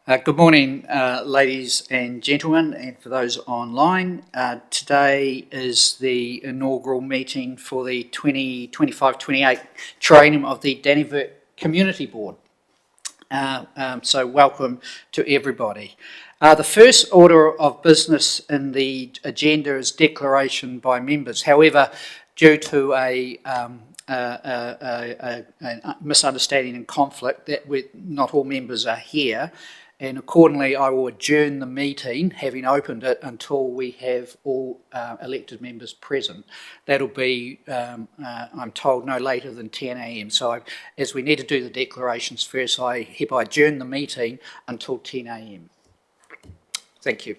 Good morning, ladies and gentlemen, and for those online. Today is the inaugural meeting for the 2025-28 Triennial of the Dannevirke Community Board. So welcome to everybody. The first order of business in the agenda is declaration by members. However, due to a misunderstanding and conflict, that not all members are here, and accordingly I will adjourn the meeting, having opened it, until we have all elected members present. That'll be, I'm told, no later than 10 a.m. So as we need to do the declarations first, I hereby adjourn the meeting until 10 a.m. Thank you.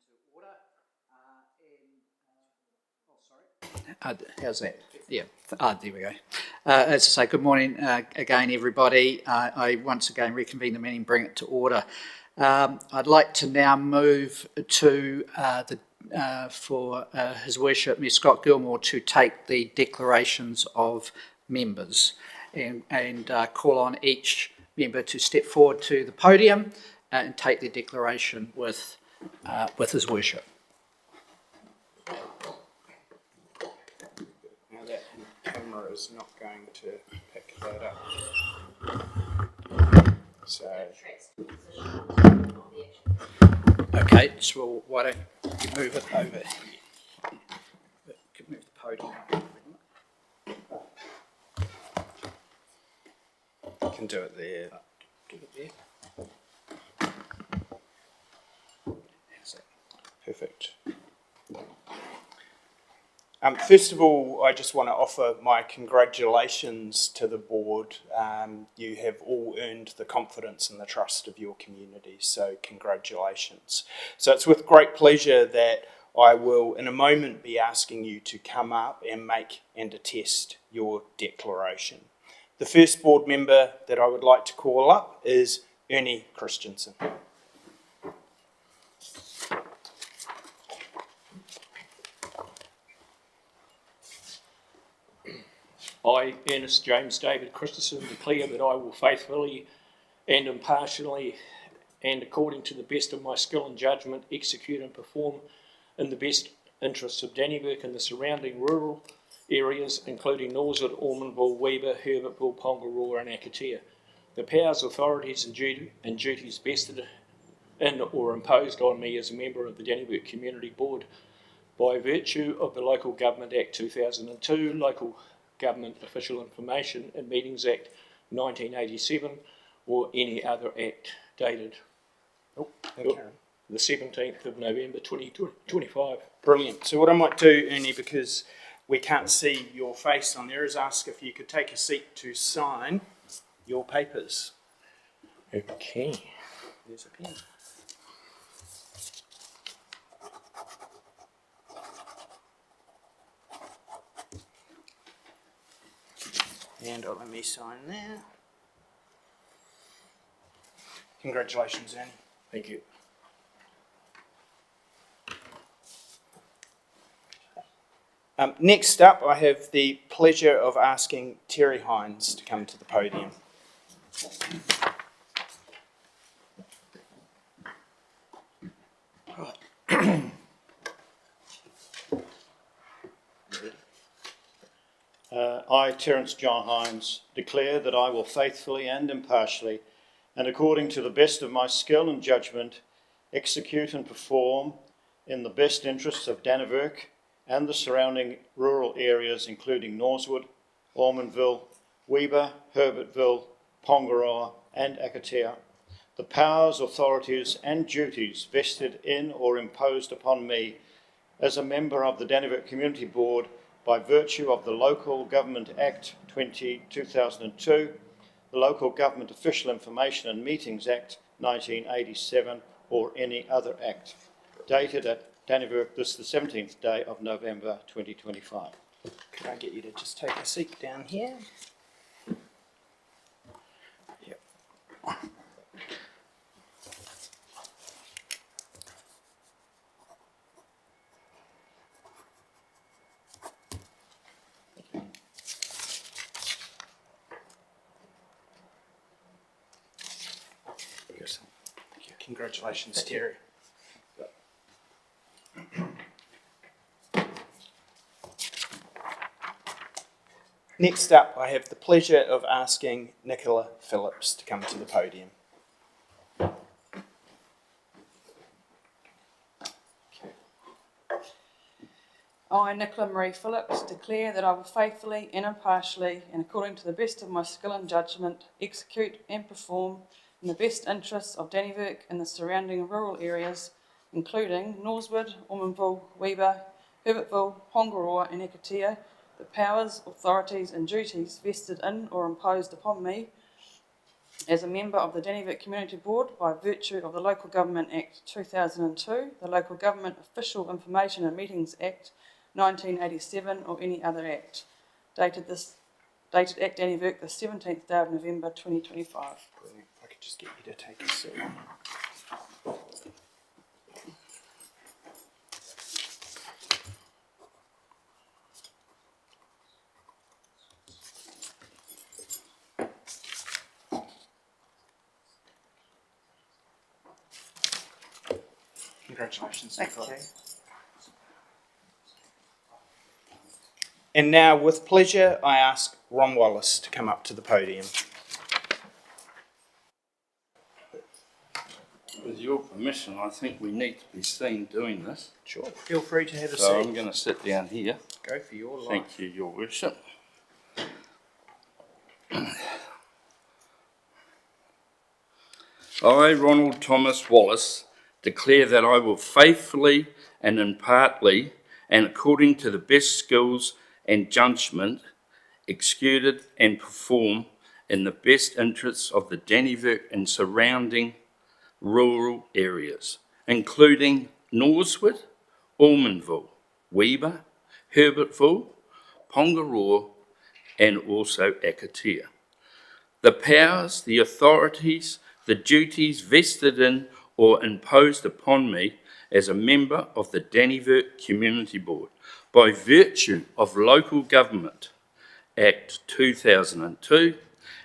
to order. How's that? Yeah. There we go. As I say, good morning again, everybody. I once again reconvene the meeting, bring it to order. I'd like to now move to for His Worship, Ms. Scott Gilmore, to take the declarations of members and call on each member to step forward to the podium and take their declaration with His Worship. Now that camera is not going to pick that up. So. Okay, so why don't you move it over here? Move the podium. You can do it there. Do it there. How's that? Perfect. First of all, I just want to offer my congratulations to the board. You have all earned the confidence and the trust of your community, so congratulations. So it's with great pleasure that I will in a moment be asking you to come up and make and attest your declaration. The first board member that I would like to call up is Ernie Christensen. I, Ernest James David Christensen, declare that I will faithfully and impartially and according to the best of my skill and judgment execute and perform in the best interests of Dannevirke and the surrounding rural areas, including Norwood, Ormondville, Weber, Herbertville, Pongaroa and Akatea, the powers, authorities and duties vested in or imposed on me as a member of the Dannevirke Community Board by virtue of the Local Government Act 2002, Local Government Official Information and Meetings Act 1987, or any other act dated the 17th of November 2025. Brilliant. So what I might do, Ernie, because we can't see your face on there, is ask if you could take a seat to sign your papers. Okay. There's a pen. And let me sign there. Congratulations, Annie. Thank you. Next up, I have the pleasure of asking Terry Hines to come to the podium. I, Terence John Hines, declare that I will faithfully and impartially, and according to the best of my skill and judgment, execute and perform in the best interests of Dannevirke and the surrounding rural areas, including Norwood, Ormondville, Weber, Herbertville, Pongaroa and Akatea, the powers, authorities and duties vested in or imposed upon me as a member of the Dannevirke Community Board by virtue of the Local Government Act 2002, the Local Government Official Information and Meetings Act 1987, or any other act, dated at Dannevirke, this the 17th day of November 2025. Could I get you to just take a seat down here? Yep. Congratulations, Terry. Next up, I have the pleasure of asking Nicola Phillips to come to the podium. I, Nicola Marie Phillips, declare that I will faithfully and impartially, and according to the best of my skill and judgment, execute and perform in the best interests of Dannevirke and the surrounding rural areas, including Norwood, Ormondville, Weber, Herbertville, Pongaroa and Akatea, the powers, authorities and duties vested in or imposed upon me as a member of the Dannevirke Community Board by virtue of the Local Government Act 2002, the Local Government Official Information and Meetings Act 1987, or any other act. Dated at Dannevirke the 17th day of November 2025. Brilliant. If I could just get you to take a seat. Congratulations. Thank you. And now, with pleasure, I ask Ron Wallace to come up to the podium. With your permission, I think we need to be seen doing this. Sure. Feel free to have a So seat. I'm going to sit down here. Go for your life. Thank you, Your Worship. I, Ronald Thomas Wallace, declare that I will faithfully and impartially, and according to the best skills and judgment, execute and perform in the best interests of the Dannevirke and surrounding rural areas, including Norsewood, Ormondville, Weber, Herbertville, Pongaroa, and also Akatea. The powers, the authorities, the duties vested in or imposed upon me as a member of the Dannevirke Community Board by virtue of Local Government Act 2002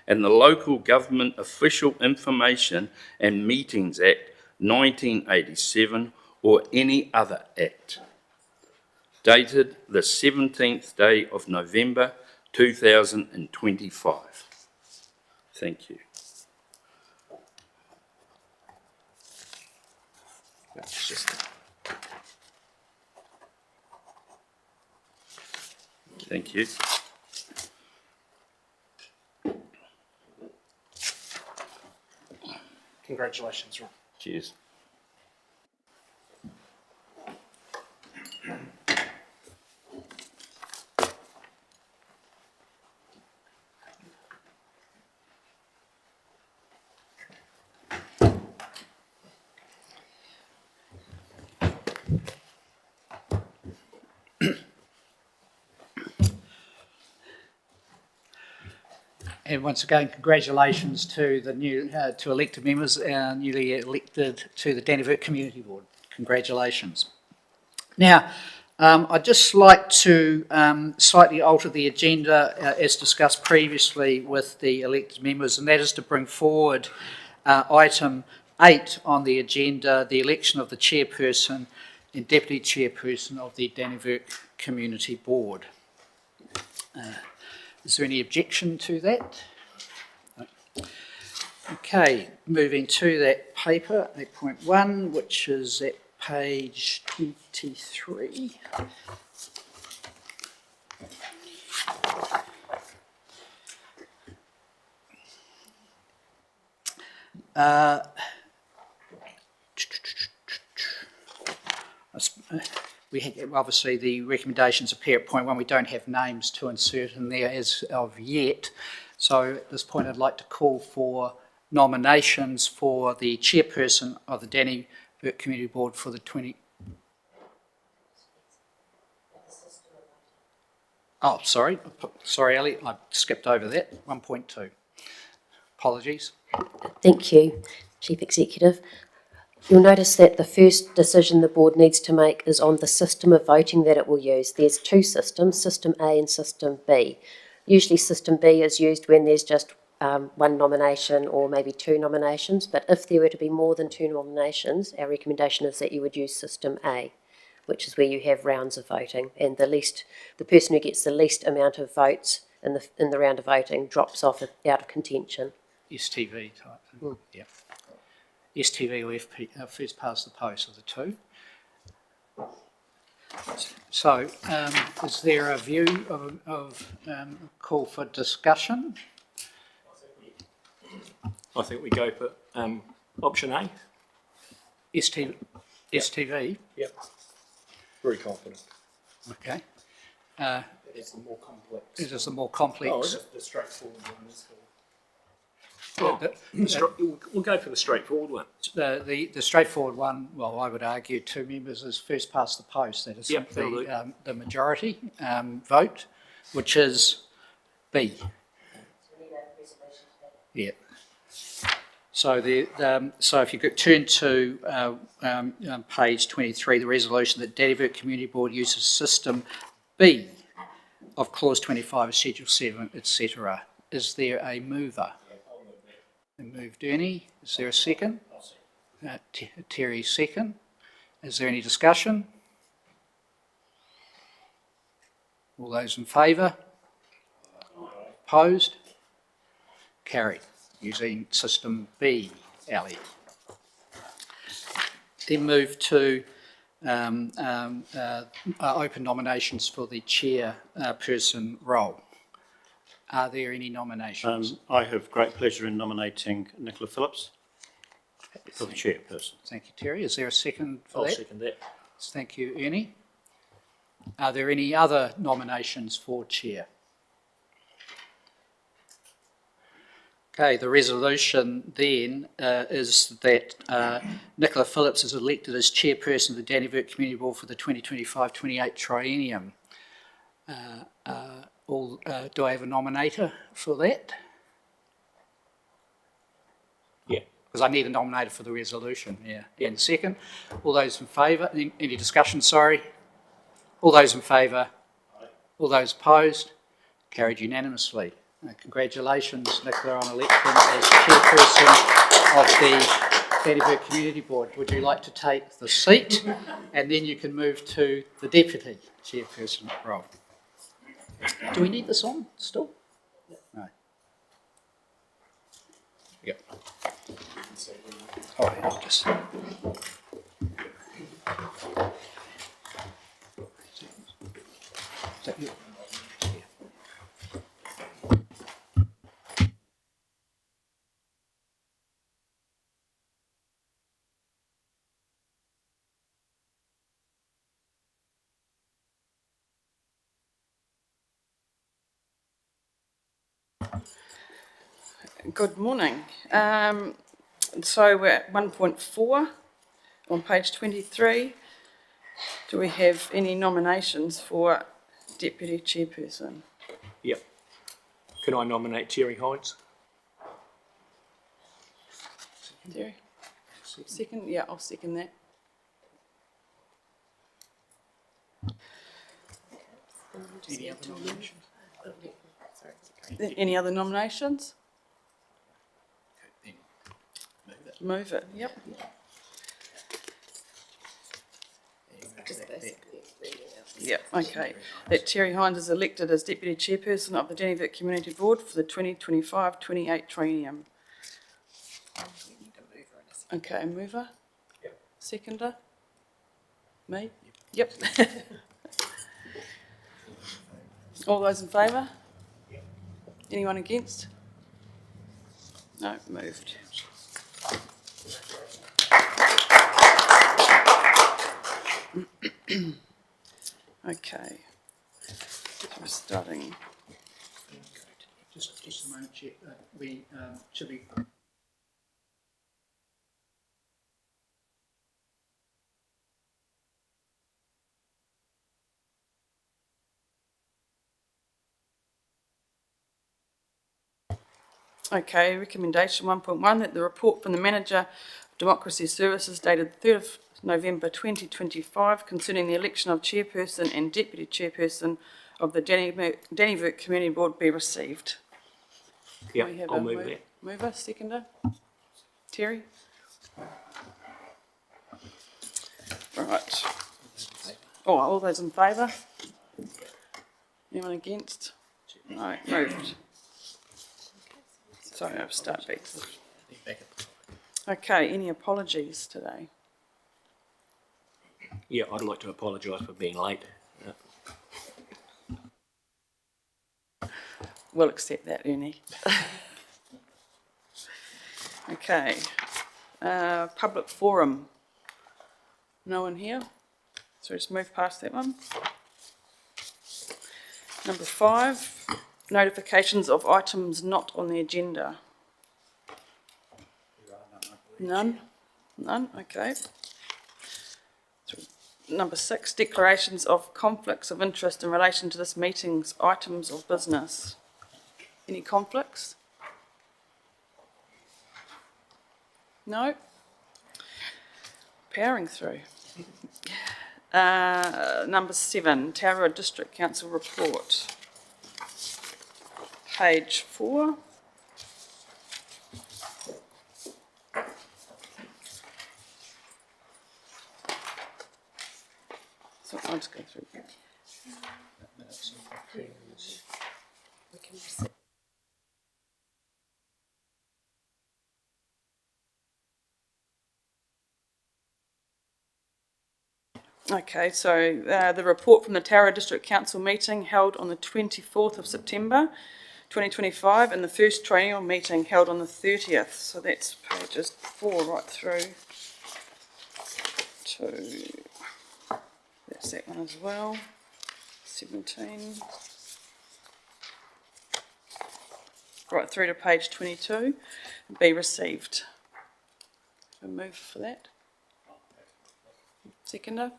and the Local Government Official Information and Meetings Act 1987 or any other act. Dated the 17th day of November 2025. Thank you. That's just Thank you. Congratulations, Ron. Cheers. And once again, congratulations to the new to elected members, newly elected to the Dannevirke Community Board. Congratulations. Now, I'd just like to slightly alter the agenda as discussed previously with the elected members, and that is to bring forward item 8 on the agenda, the election of the chairperson and deputy chairperson of the Dannevirke Community Board. Is there any objection to that? No. Okay, moving to that paper, 8.1, which is at page 23. We had, obviously the recommendations appear at point 1. We don't have names to insert in there as of yet. So at this point I'd like to call for nominations for the chairperson of the Dannevirke Community Board for the 20... Oh, sorry, Ali, I skipped over that, 1.2. Apologies. Thank you, Chief Executive. You'll notice that the first decision the board needs to make is on the system of voting that it will use. There's two systems, System A and System B. Usually System B is used when there's just one nomination or maybe two nominations, but if there were to be more than two nominations, our recommendation is that you would use System A, which is where you have rounds of voting, and the person who gets the least amount of votes in the round of voting drops off out of contention. STV type thing, yeah. STV or FP, first past the post are the two. So, is there a view of call for discussion? I think we go for option A. STV? Yep. Very confident. Okay. It's the more complex. It is the more complex. The straightforward one is We'll go for the straightforward one. The straightforward one, well, I would argue 2 members is first past the post. That is Yep, that'll do. the majority vote, which is B. Yeah. So so if you could turn to page 23, the resolution that Dannevirke Community Board uses system B of clause 25 of schedule 7, etc. Is there a mover? Moved Ernie. Is there a second? Terry second. Is there any discussion? All those in favour? Opposed? Carried. Using system B, Ali. Then move to open nominations for the chairperson role. Are there any nominations? I have great pleasure in nominating Nicola Phillips for the chairperson. Thank you, Terry. Is there a second for I'll that? second that. Thank you, Ernie. Are there any other nominations for chair? Okay, the resolution then is that Nicola Phillips is elected as chairperson of the Dannevirke Community Board for the 2025-28 triennium. Do I have a nominator for that? Yeah. Because I need a nominator for the resolution, yeah. And second, all those in favour, any discussion, sorry? All those in favour? All those opposed? Carried unanimously. Congratulations, Nicola, on election as chairperson of the Dannevirke Community Board. Would you like to take the seat? And then you can move to the deputy chairperson role. Do we need this on still? No. Yep. All right, I'll just... Is that you? Good morning. So we're at 1.4 on page 23. Do we have any nominations for deputy chairperson? Yep. Can I nominate Terry Hines? Terry? Second? Yeah, I'll second that. Any other nominations? Any other nominations? Then move it. Move it, yep. Yep, okay. That Terry Hines is elected as Deputy Chairperson of the Dannevirke Community Board for the 2025-28 triennium. Okay, mover? Yep. Seconder? Me? Yep. All those in favour? Anyone against? No, moved. Okay. So we're starting. Just a moment, Chair. We should be... Okay, recommendation 1.1 that the report from the Manager of Democracy Services dated 3rd of November 2025 concerning the election of Chairperson and Deputy Chairperson of the Dannevirke Community Board be received. Yep, We have I'll a move that. Mover, seconder? Terry? Right. Oh, all those in favour? Anyone against? No, moved. Sorry, I'll start back to the... Okay, any apologies today? Yeah, I'd like to apologise for being late. We'll accept that, Ernie. Okay. Public forum. No one here? So just move past that one. Number 5, notifications of items not on the agenda. None? Okay. Number 6, declarations of conflicts of interest in relation to this meeting's items of business. Any conflicts? No? Powering through. Number 7, Taurua District Council report. Page 4. So I'll just go through. Okay, so the report from the Taurua District Council meeting held on the 24th of September 2025 and the First Triennial meeting held on the 30th. So that's pages 4 right through to, that's that one as well, 17. Right through to page 22, be received. A move for that. Seconder?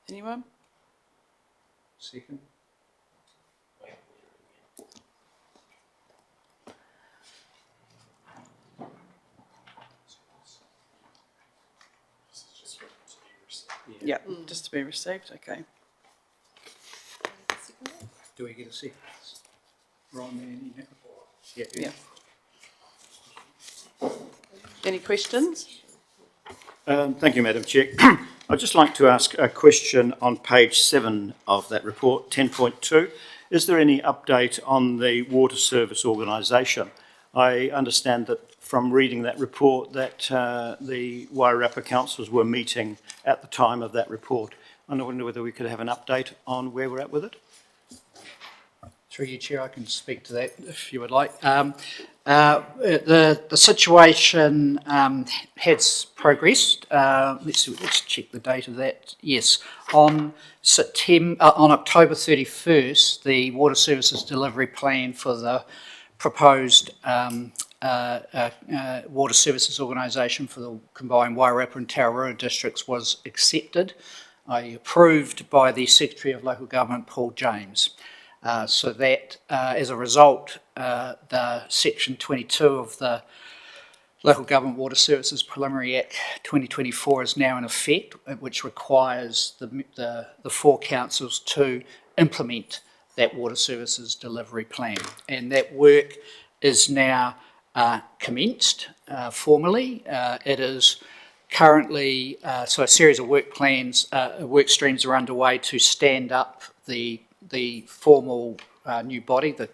Anyone? Second. Yeah, just to be received, okay. Do we get a second? Ron, Andy, Nick? Yeah. Any questions? Thank you, Madam Chair. I'd just like to ask a question on page 7 of that report, 10.2. Is there any update on the water service organisation? I understand that from reading that report that the Wairarapa councils were meeting at the time of that report. I wonder whether we could have an update on where we're at with it. Through you, Chair, I can speak to that if you would like. The situation has progressed. Let's check the date of that. Yes, on October 31st, the Water Services Delivery Plan for the proposed Water Services Organisation for the combined Wairarapa and Taurua districts was accepted, approved by the Secretary of Local Government, Paul James. So that, as a result, the Section 22 of the Local Government Water Services Preliminary Act 2024 is now in effect, which requires the 4 councils to implement that Water Services Delivery Plan. And that work is now commenced formally. It is currently, so a series of work streams are underway to stand up the formal new body, the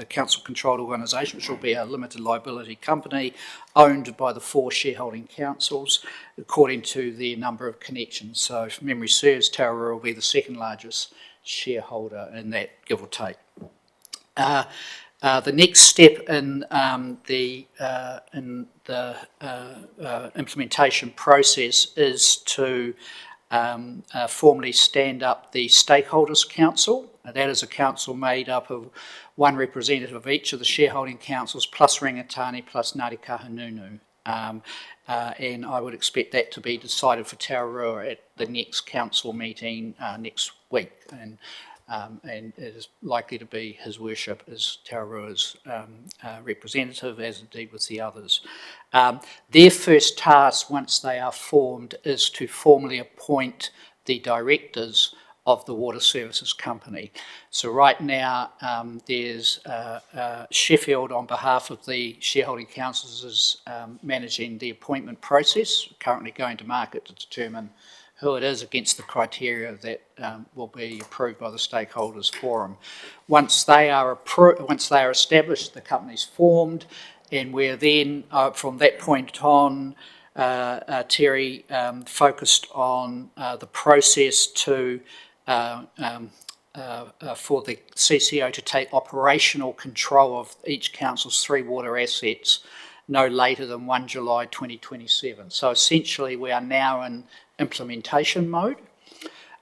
council-controlled organisation, which will be a limited liability company owned by the 4 shareholding councils, according to the number of connections. So, if memory serves, Taurua will be the second largest shareholder in that, give or take. The next step in the implementation process is to formally stand up the Stakeholders Council. That is a council made up of 1 representative of each of the shareholding councils, plus Rangatani, plus Ngāti Kahungunu. And I would expect that to be decided for Taurua at the next council meeting next week. And it is likely to be His Worship as Taurua's representative, as indeed with the others. Their first task, once they are formed, is to formally appoint the directors of the Water Services Company. So right now, there's Sheffield, on behalf of the shareholding councils, is managing the appointment process, currently going to market to determine who it is against the criteria that will be approved by the stakeholders forum. Once they are established, the company's formed, and we're then, from that point on, Terry, focused on the process to for the CCO to take operational control of each council's 3 water assets no later than 1 July 2027. So essentially we are now in implementation mode.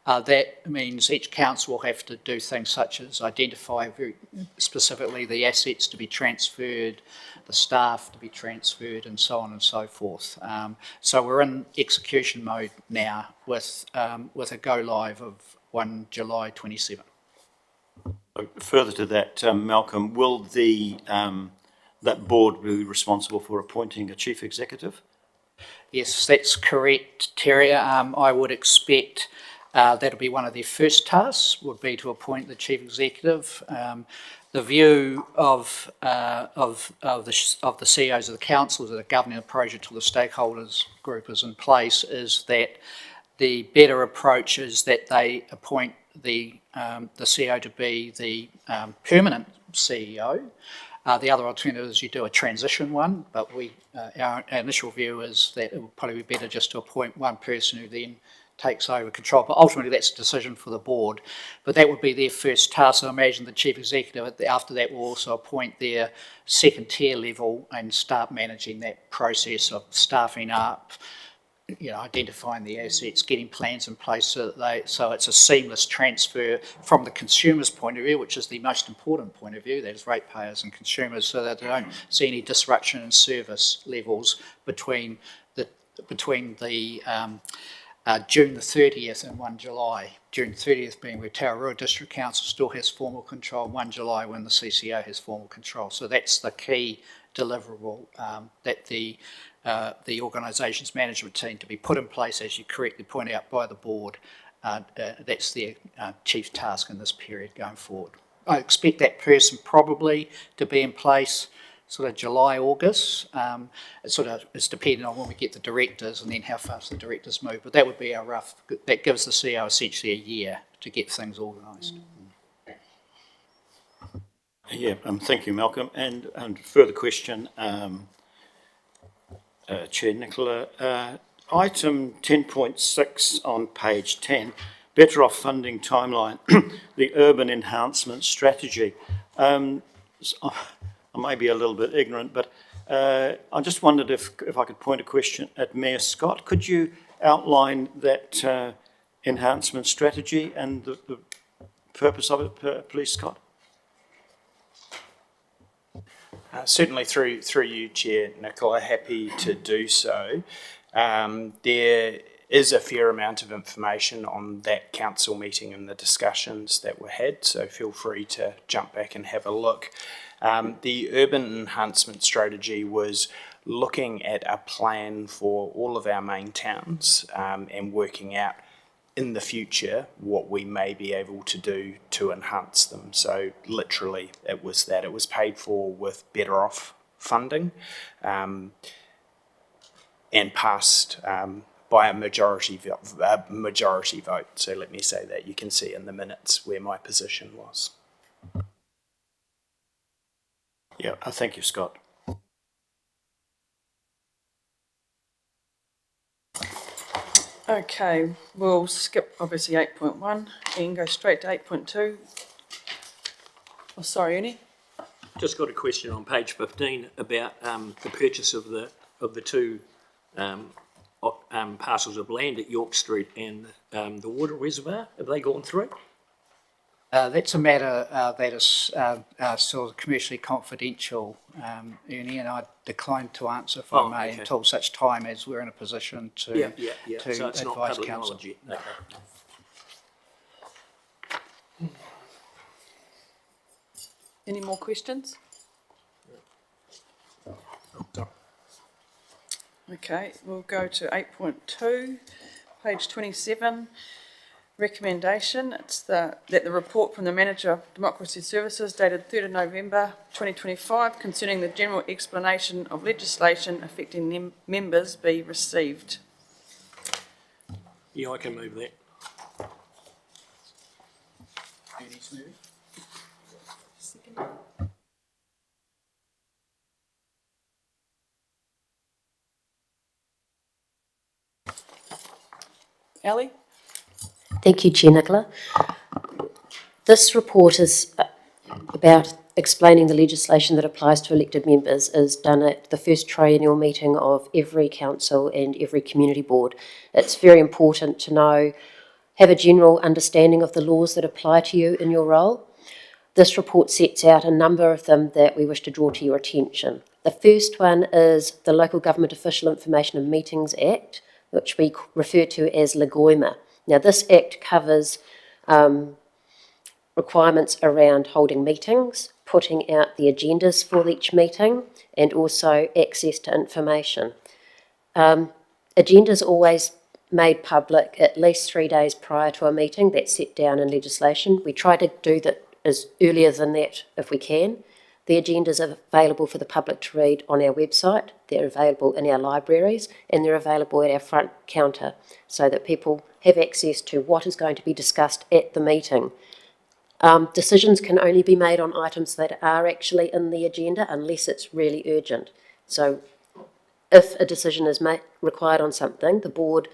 That means each council will have to do things such as identify very specifically the assets to be transferred, the staff to be transferred, and so on and so forth. So we're in execution mode now with a go live of 1 July 27. Further to that, Malcolm, will that board be responsible for appointing a chief executive? Yes, that's correct, Terry. I would expect that'll be one of their first tasks, would be to appoint the chief executive. The view of the CEOs of the councils that are governing the project till the stakeholders group is in place is that the better approach is that they appoint the CEO to be the permanent CEO. The other alternative is you do a transition one, but our initial view is that it would probably be better just to appoint one person who then takes over control. But ultimately that's a decision for the board. But that would be their first task. I imagine the chief executive after that will also appoint their second tier level and start managing that process of staffing up, identifying the assets, getting plans in place so it's a seamless transfer from the consumer's point of view, which is the most important point of view, that is ratepayers and consumers, so that they don't see any disruption in service levels between the June the 30th and 1 July. June 30th being where Tararua District Council still has formal control, 1 July when the CCO has formal control. So that's the key deliverable that the organisation's management team to be put in place, as you correctly point out, by the board. That's their chief task in this period going forward. I expect that person probably to be in place sort of July, August. It sort of is depending on when we get the directors and then how fast the directors move. But that would be our rough, that gives the CEO essentially a year to get things organised. Yeah, thank you, Malcolm. And further question, Chair Nicola. Item 10.6 on page 10, better off funding timeline, the urban enhancement strategy. I may be a little bit ignorant, but I just wondered if I could point a question at Mayor Scott. Could you outline that enhancement strategy and the purpose of it, please, Scott? Certainly through you, Chair Nicola, happy to do so. There is a fair amount of information on that council meeting and the discussions that were had, so feel free to jump back and have a look. The urban enhancement strategy was looking at a plan for all of our main towns and working out in the future what we may be able to do to enhance them. So literally it was that. It was paid for with better off funding and passed by a majority vote. So let me say that. You can see in the minutes where my position was. Yeah, thank you, Scott. Okay, we'll skip obviously 8.1 and go straight to 8.2. Oh, sorry, Ernie. Just got a question on page 15 about the purchase of the two parcels of land at York Street and the water reservoir. Have they gone through? That's a matter that is sort of commercially confidential, Ernie, and I decline to answer, if I may, until such time as we're in a position to So it's not advise public council. knowledge yet. Okay. Any more questions? Okay, we'll go to 8.2, page 27. Recommendation, it's that the report from the Manager of Democracy Services dated 3rd of November 2025 concerning the general explanation of legislation affecting members be received. Yeah, I can move that. Ali? Thank you, Chair Nicola. This report is about explaining the legislation that applies to elected members is done at the first triennial meeting of every council and every community board. It's very important to know have a general understanding of the laws that apply to you in your role. This report sets out a number of them that we wish to draw to your attention. The first one is the Local Government Official Information and Meetings Act, which we refer to as LGOIMA. Now, this act covers requirements around holding meetings, putting out the agendas for each meeting, and also access to information. Agendas are always made public at least 3 days prior to a meeting. That's set down in legislation. We try to do that as earlier than that if we can. The agendas are available for the public to read on our website. They're available in our libraries, and they're available at our front counter so that people have access to what is going to be discussed at the meeting. Decisions can only be made on items that are actually in the agenda unless it's really urgent. So if a decision is required on something, the board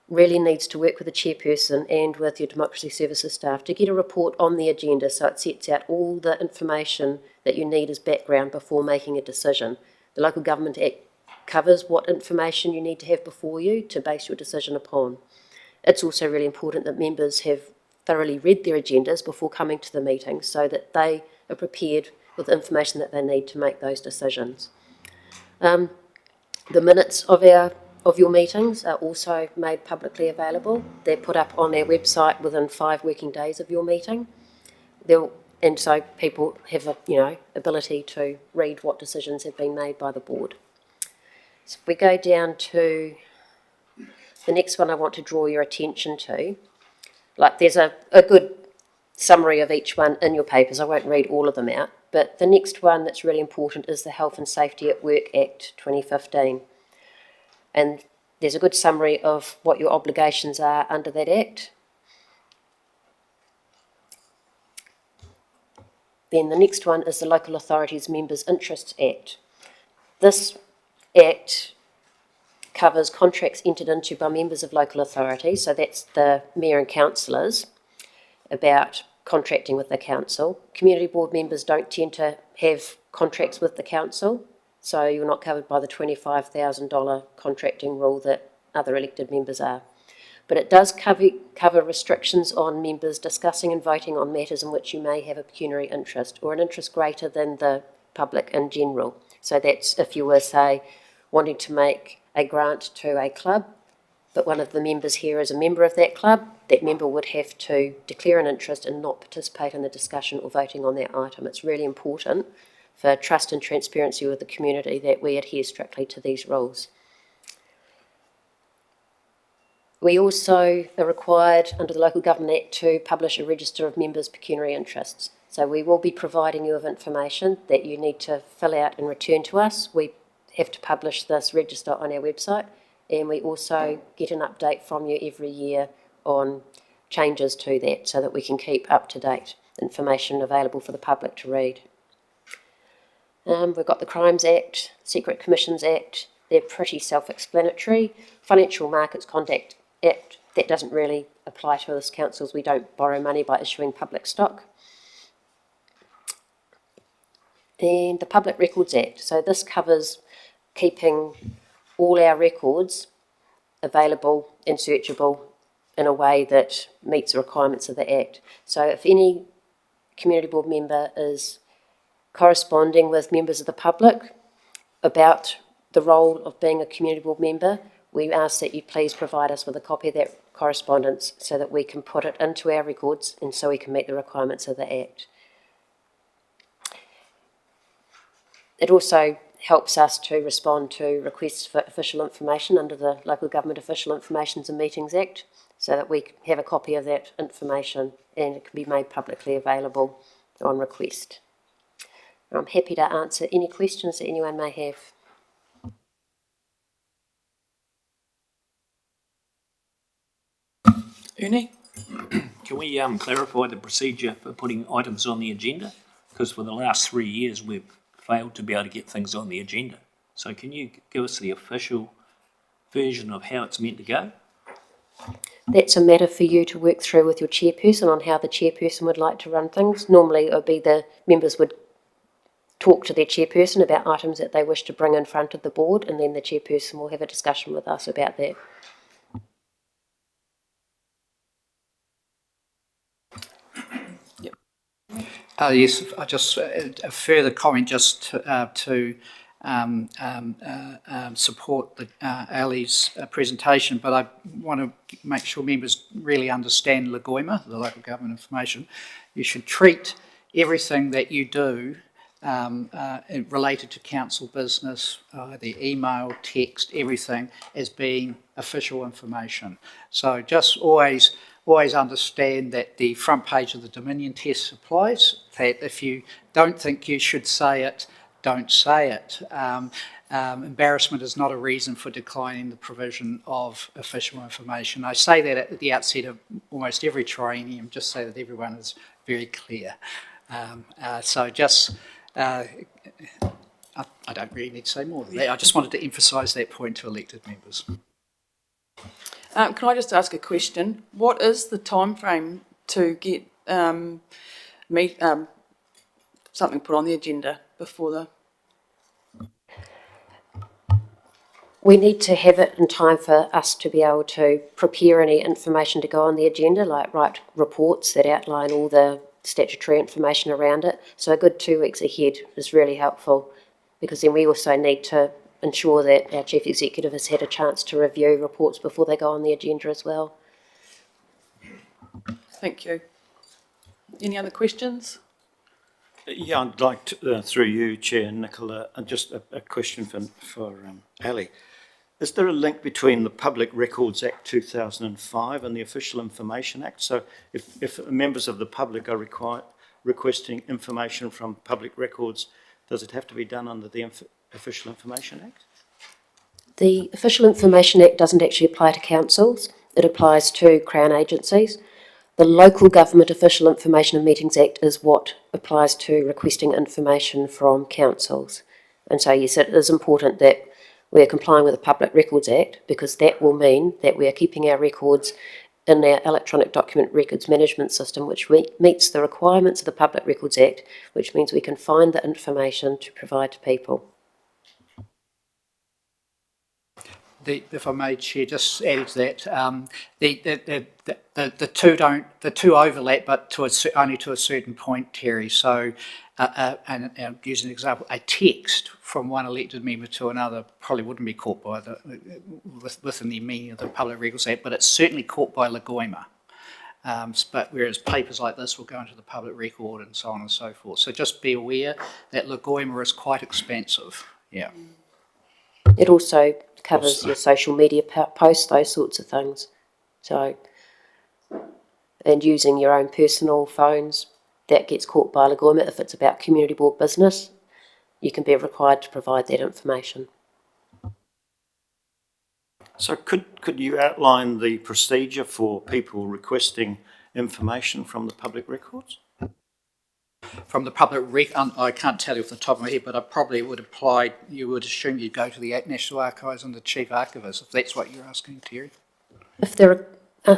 really needs to work with the chairperson and with your democracy services staff to get a report on the agenda so it sets out all the information that you need as background before making a decision. The Local Government Act covers what information you need to have before you to base your decision upon. It's also really important that members have thoroughly read their agendas before coming to the meeting so that they are prepared with the information that they need to make those decisions. The minutes of your meetings are also made publicly available. They're put up on our website within 5 working days of your meeting. And so people have ability to read what decisions have been made by the board. So if we go down to the next one I want to draw your attention to, there's a good summary of each one in your papers. I won't read all of them out, but the next one that's really important is the Health and Safety at Work Act 2015. And there's a good summary of what your obligations are under that act. Then the next one is the Local Authorities Members' Interests Act. This act covers contracts entered into by members of local authorities, so that's the mayor and councillors, about contracting with the council. Community board members don't tend to have contracts with the council, so you're not covered by the $25,000 contracting rule that other elected members are. But it does cover restrictions on members discussing and voting on matters in which you may have a pecuniary interest or an interest greater than the public in general. So that's if you were, say, wanting to make a grant to a club, but one of the members here is a member of that club, that member would have to declare an interest and not participate in the discussion or voting on that item. It's really important for trust and transparency with the community that we adhere strictly to these rules. We also are required under the Local Government Act to publish a register of members' pecuniary interests. So we will be providing you with information that you need to fill out and return to us. We have to publish this register on our website, and we also get an update from you every year on changes to that so that we can keep up-to-date information available for the public to read. We've got the Crimes Act, Secret Commissions Act. They're pretty self-explanatory. Financial Markets Conduct Act, that doesn't really apply to us councils. We don't borrow money by issuing public stock. And the Public Records Act. So this covers keeping all our records available and searchable in a way that meets the requirements of the Act. So if any community board member is corresponding with members of the public about the role of being a community board member, we ask that you please provide us with a copy of that correspondence so that we can put it into our records and so we can meet the requirements of the Act. It also helps us to respond to requests for official information under the Local Government Official Informations and Meetings Act so that we have a copy of that information and it can be made publicly available on request. I'm happy to answer any questions that anyone may have. Ernie? Can we clarify the procedure for putting items on the agenda? Because for the last 3 years we've failed to be able to get things on the agenda. So can you give us the official version of how it's meant to go? That's a matter for you to work through with your chairperson on how the chairperson would like to run things. Normally it would be the members would talk to their chairperson about items that they wish to bring in front of the board, and then the chairperson will have a discussion with us about that. Yes, I just a further comment just to support Ali's presentation, but I want to make sure members really understand LGOIMA, the Local Government Information. You should treat everything that you do related to council business, the email, text, everything, as being official information. So just always understand that the front page of the Dominion test applies, that if you don't think you should say it, don't say it. Embarrassment is not a reason for declining the provision of official information. I say that at the outset of almost every triennium, just so that everyone is very clear. So just, I don't really need to say more than that. I just wanted to emphasise that point to elected members. Can I just ask a question? What is the time frame to get something put on the agenda before the... We need to have it in time for us to be able to prepare any information to go on the agenda, like write reports that outline all the statutory information around it. So a good 2 weeks ahead is really helpful, because then we also need to ensure that our Chief Executive has had a chance to review reports before they go on the agenda as well. Thank you. Any other questions? Yeah, I'd like to, through you, Chair Nicola, just a question for Ali. Is there a link between the Public Records Act 2005 and the Official Information Act? So if members of the public are requesting information from public records, does it have to be done under the Official Information Act? The Official Information Act doesn't actually apply to councils. It applies to Crown agencies. The Local Government Official Information and Meetings Act is what applies to requesting information from councils. And so, yes, it is important that we're complying with the Public Records Act, because that will mean that we are keeping our records in our electronic document records management system, which meets the requirements of the Public Records Act, which means we can find the information to provide to people. If I may, Chair, just adding to that, the two overlap, but only to a certain point, Terry. So, and use an example, a text from one elected member to another probably wouldn't be caught by within the meaning of the Public Records Act, but it's certainly caught by LGOIMA. But whereas papers like this will go into the public record and so on and so forth. So just be aware that LGOIMA is quite expensive. Yeah. It also covers your social media posts, those sorts of things. So, and using your own personal phones, that gets caught by LGOIMA. If it's about community board business, you can be required to provide that information. So could you outline the procedure for people requesting information from the public records? From the public record, I can't tell you off the top of my head, but I probably would apply, you would assume you'd go to the National Archives and the Chief Archivist, if that's what you're asking, Terry. If they're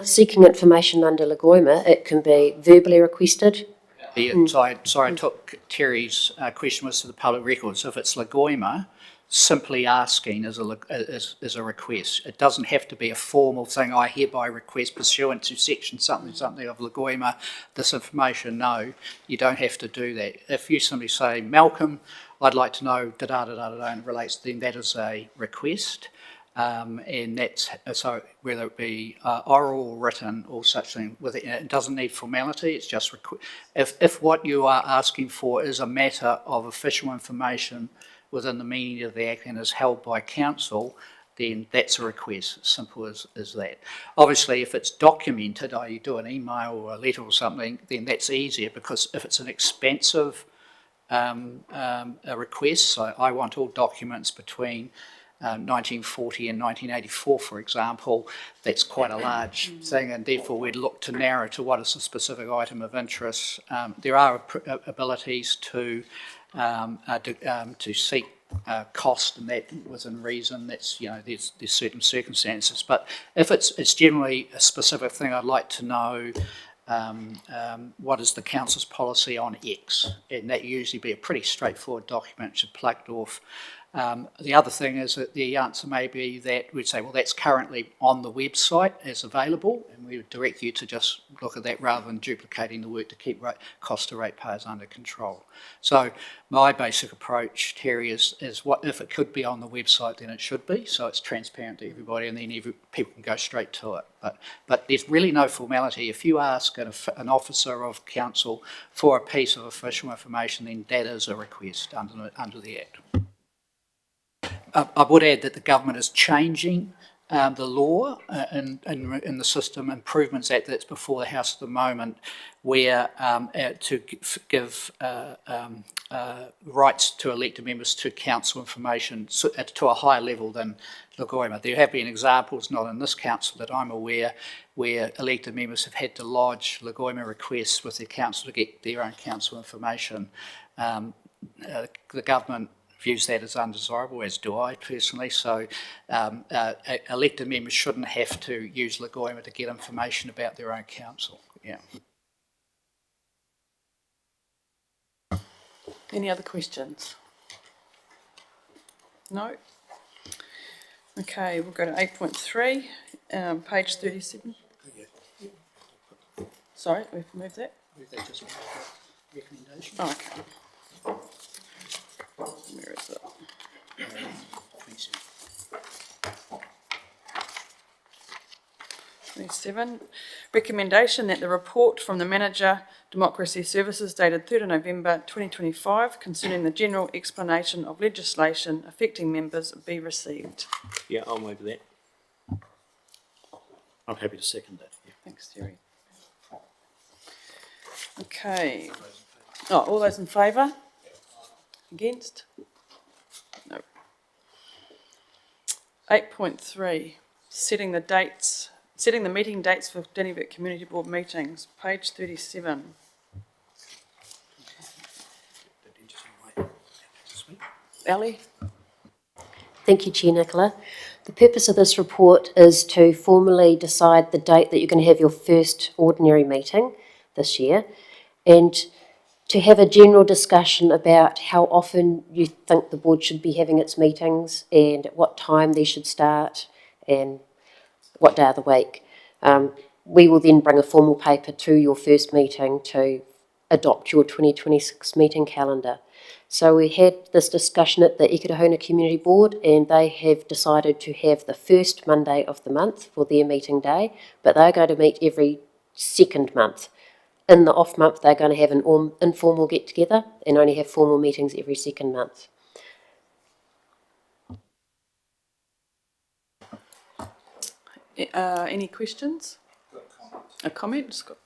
seeking information under LGOIMA, it can be verbally requested. Yeah, sorry, I took Terry's question was to the public records. If it's LGOIMA, simply asking is a request. It doesn't have to be a formal thing, I hereby request pursuant to section something of LGOIMA this information. No, you don't have to do that. If you simply say, Malcolm, I'd like to know da-da-da-da-da, and it relates to them, that is a request. And that's, so whether it be oral or written or such thing, it doesn't need formality, it's just, if what you are asking for is a matter of official information within the meaning of the Act and is held by council, then that's a request, as simple as that. Obviously, if it's documented, you do an email or a letter or something, then that's easier, because if it's an expensive a request, so I want all documents between 1940 and 1984, for example, that's quite a large thing, and therefore we'd look to narrow to what is a specific item of interest. There are abilities to seek cost and that within reason. That's, there's certain circumstances, but if it's generally a specific thing, I'd like to know what is the council's policy on X, and that usually be a pretty straightforward document, which is plugged off The other thing is that the answer may be that we'd say, well, that's currently on the website as available, and we would direct you to just look at that rather than duplicating the work to keep cost to ratepayers under control. So my basic approach, Terry, is what if it could be on the website, then it should be, so it's transparent to everybody, and then people can go straight to it. But there's really no formality. If you ask an officer of council for a piece of official information, then that is a request under the Act. I would add that the government is changing the law in the System Improvements Act that's before the House at the moment, where to give rights to elected members to council information to a higher level than Lagoima. There have been examples, not in this council that I'm aware, where elected members have had to lodge Lagoima requests with their council to get their own council information. The government views that as undesirable, as do I personally, so elected members shouldn't have to use Lagoima to get information about their own council. Yeah. Any other questions? No? Okay, we'll go to 8.3, page 37. Sorry, we've moved that? Recommendation. Oh, okay. Where is it? 27. Recommendation that the report from the Manager, Democracy Services dated 3rd of November 2025 concerning the general explanation of legislation affecting members be received. Yeah, I'll move that. I'm happy to second that. Yeah. Thanks, Terry. Okay. Oh, all those in favour? Against? No. 8.3, setting the meeting dates for Dannevirke Community Board meetings, page 37. Ali? Thank you, Chair Nicola. The purpose of this report is to formally decide the date that you're going to have your first ordinary meeting this year, and to have a general discussion about how often you think the board should be having its meetings and at what time they should start and what day of the week. We will then bring a formal paper to your first meeting to adopt your 2026 meeting calendar. So we had this discussion at the Dannevirke Community Board, and they have decided to have the first Monday of the month for their meeting day, but they're going to meet every second month. In the off month, they're going to have an informal get-together and only have formal meetings every second month. Any questions? A comment, Scott?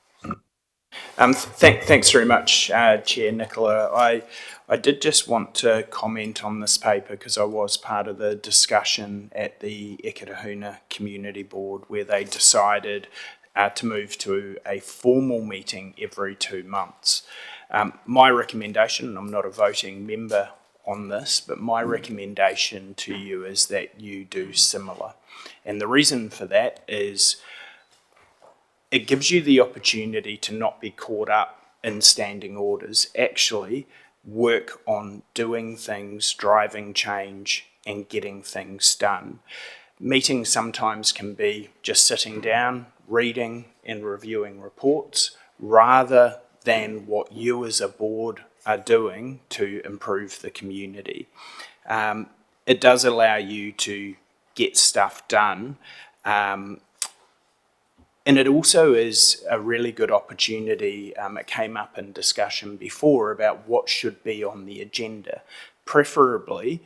Thanks very much, Chair Nicola. I did just want to comment on this paper because I was part of the discussion at the Dannevirke Community Board where they decided to move to a formal meeting every 2 months. My recommendation, and I'm not a voting member on this, but my recommendation to you is that you do similar. And the reason for that is it gives you the opportunity to not be caught up in standing orders, actually work on doing things, driving change and getting things done. Meetings sometimes can be just sitting down, reading and reviewing reports, rather than what you as a board are doing to improve the community. It does allow you to get stuff done, and it also is a really good opportunity. It came up in discussion before about what should be on the agenda. Preferably,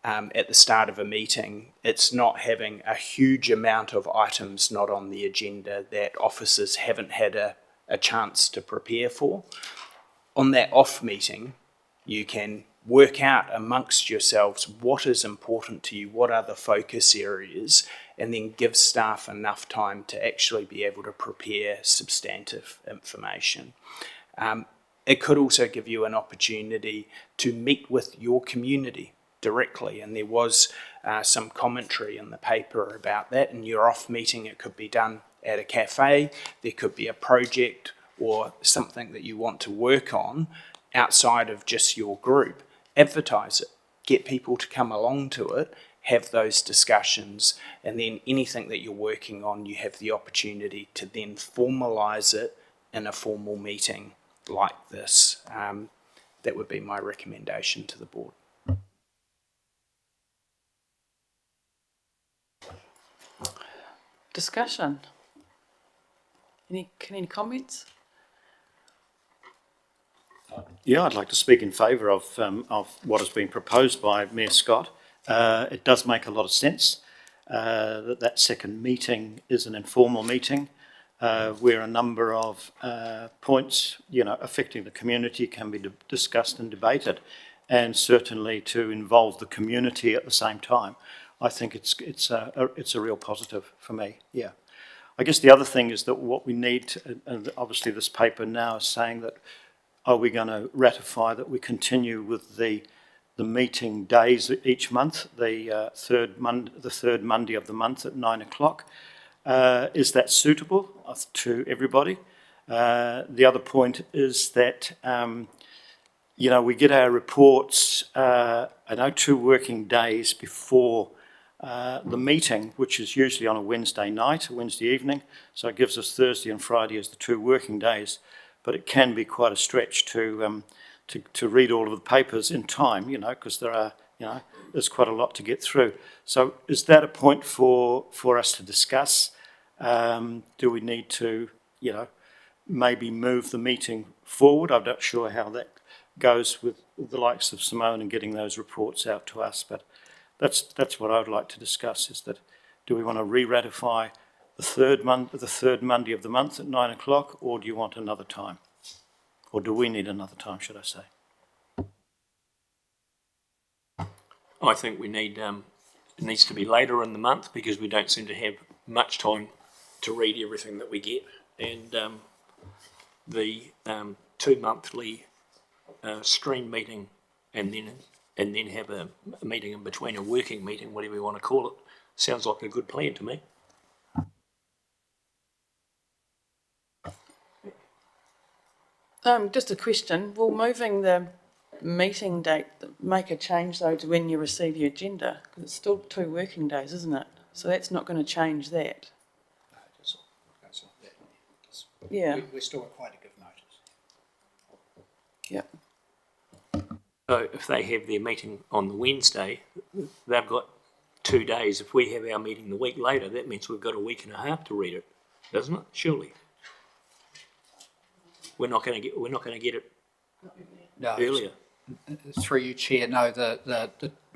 at the start of a meeting, it's not having a huge amount of items not on the agenda that officers haven't had a chance to prepare for. On that off meeting, you can work out amongst yourselves what is important to you, what are the focus areas, and then give staff enough time to actually be able to prepare substantive information. It could also give you an opportunity to meet with your community directly, and there was some commentary in the paper about that. In your off meeting, it could be done at a cafe, there could be a project or something that you want to work on outside of just your group. Advertise it. get people to come along to it, have those discussions, and then anything that you're working on, you have the opportunity to then formalise it in a formal meeting like this. That would be my recommendation to the board. Discussion. Any comments? Yeah, I'd like to speak in favour of what has been proposed by Mayor Scott. It does make a lot of sense that second meeting is an informal meeting where a number of points, affecting the community can be discussed and debated, and certainly to involve the community at the same time. I think it's a real positive for me. Yeah. I guess the other thing is that what we need, and obviously this paper now is saying that, are we going to ratify that we continue with the meeting days each month, the third Monday of the month at 9 o'clock? Is that suitable to everybody? The other point is that, we get our reports, 2 working days before the meeting, which is usually on a Wednesday night, a Wednesday evening. So it gives us Thursday and Friday as the 2 working days. But it can be quite a stretch to read all of the papers in time, because there's quite a lot to get through. So is that a point for us to discuss? Do we need to, maybe move the meeting forward? I'm not sure how that goes with the likes of Simone and getting those reports out to us, but that's what I would like to discuss, is that, do we want to re-ratify the third Monday of the month at 9 o'clock, or do you want another time? Or do we need another time, should I say? I think we need, it needs to be later in the month, because we don't seem to have much time to read everything that we get. And the 2 monthly stream meeting, and then have a meeting in between, a working meeting, whatever you want to call it, sounds like a good plan to me. Just a question. Will moving the meeting date make a change, though, to when you receive your agenda? Because it's still 2 working days, isn't it? So that's not going to change that. No, that's not that. Yeah. We're still required to give notice. Yeah. So if they have their meeting on the Wednesday, they've got 2 days. If we have our meeting the week later, that means we've got a week and a half to read it, doesn't it? Surely. We're not going to get it earlier. Through you, Chair, no, the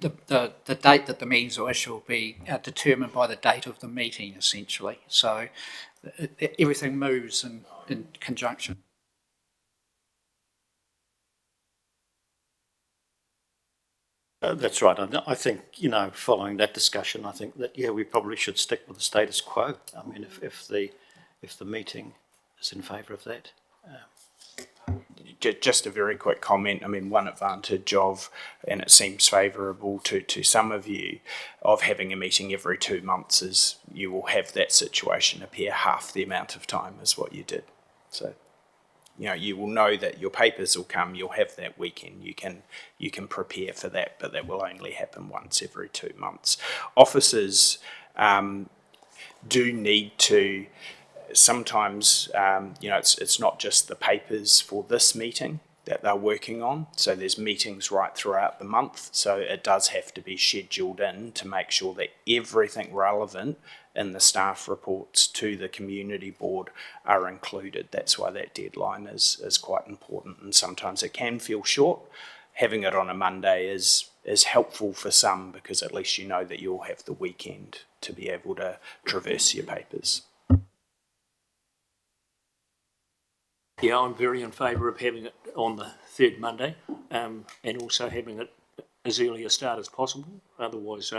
date that the meetings will issue will be determined by the date of the meeting, essentially. So everything moves in conjunction. That's right. I think, following that discussion, I think that, we probably should stick with the status quo. I mean, if the meeting is in favour of that. Just a very quick comment. I mean, one advantage of, and it seems favourable to some of you, of having a meeting every 2 months is you will have that situation appear half the amount of time as what you did. So, you will know that your papers will come, you'll have that weekend, you can prepare for that, but that will only happen once every 2 months. Officers do need to, sometimes, it's not just the papers for this meeting that they're working on. So there's meetings right throughout the month. So it does have to be scheduled in to make sure that everything relevant in the staff reports to the community board are included. That's why that deadline is quite important. And sometimes it can feel short. Having it on a Monday is helpful for some, because at least you know that you'll have the weekend to be able to traverse your papers. Yeah, I'm very in favour of having it on the 3rd Monday, and also having it as early a start as possible. Otherwise,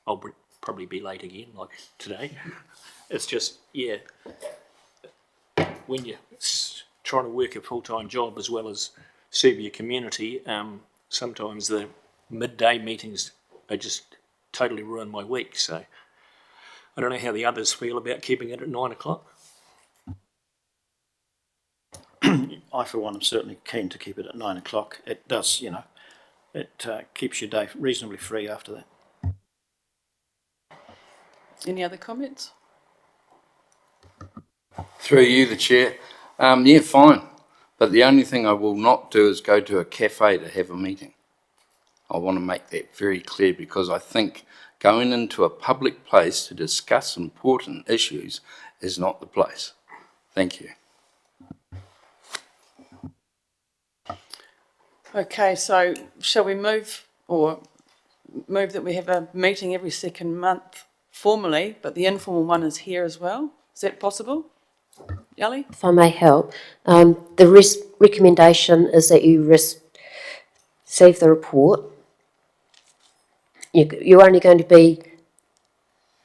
I'll probably be late again, like today. It's just, when you're trying to work a full-time job as well as serve your community, sometimes the midday meetings are just totally ruin my week. So I don't know how the others feel about keeping it at 9 o'clock. I, for one, am certainly keen to keep it at 9 o'clock. It does, it keeps your day reasonably free after that. Any other comments? Through you, the chair. Yeah, fine. But the only thing I will not do is go to a cafe to have a meeting. I want to make that very clear, because I think going into a public place to discuss important issues is not the place. Thank you. Okay, so shall we move that we have a meeting every second month formally, but the informal one is here as well? Is that possible? Yali? If I may help, the recommendation is that you receive the report. You're only going to be,